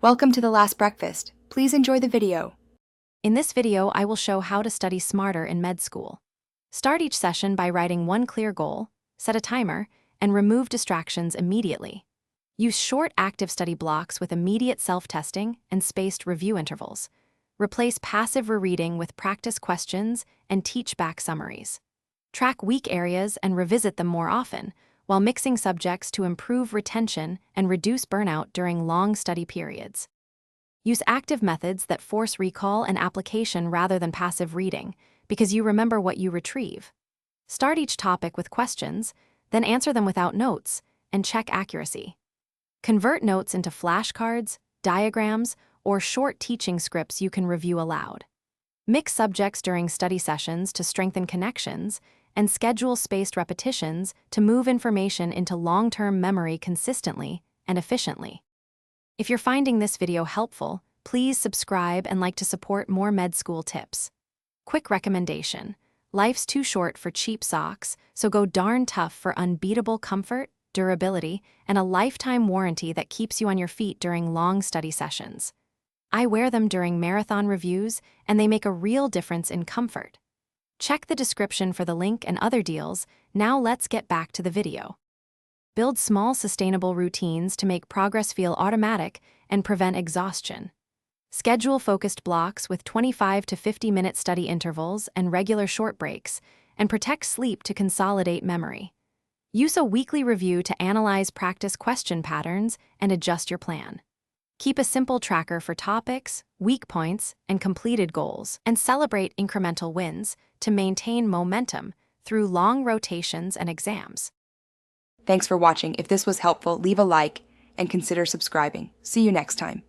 Welcome to The Last Breakfast. Please enjoy the video. In this video, I will show how to study smarter in med school. Start each session by writing one clear goal, set a timer, and remove distractions immediately. Use short active study blocks with immediate self-testing and spaced review intervals. Replace passive rereading with practice questions and teach-back summaries. Track weak areas and revisit them more often, while mixing subjects to improve retention and reduce burnout during long study periods. Use active methods that force recall and application rather than passive reading, because you remember what you retrieve. Start each topic with questions, then answer them without notes, and check accuracy. Convert notes into flashcards, diagrams, or short teaching scripts you can review aloud. Mix subjects during study sessions to strengthen connections, and schedule spaced repetitions to move information into long-term memory consistently and efficiently. If you're finding this video helpful, please subscribe and like to support more med school tips. Quick recommendation: life's too short for cheap socks, so go darn tough for unbeatable comfort, durability, and a lifetime warranty that keeps you on your feet during long study sessions. I wear them during marathon reviews, and they make a real difference in comfort. Check the description for the link and other deals. Now let's get back to the video. Build small, sustainable routines to make progress feel automatic and prevent exhaustion. Schedule focused blocks with 25 to 50-minute study intervals and regular short breaks, and protect sleep to consolidate memory. Use a weekly review to analyze practice question patterns and adjust your plan. Keep a simple tracker for topics, weak points, and completed goals, and celebrate incremental wins to maintain momentum through long rotations and exams. Thanks for watching. If this was helpful, leave a like and consider subscribing. See you next time.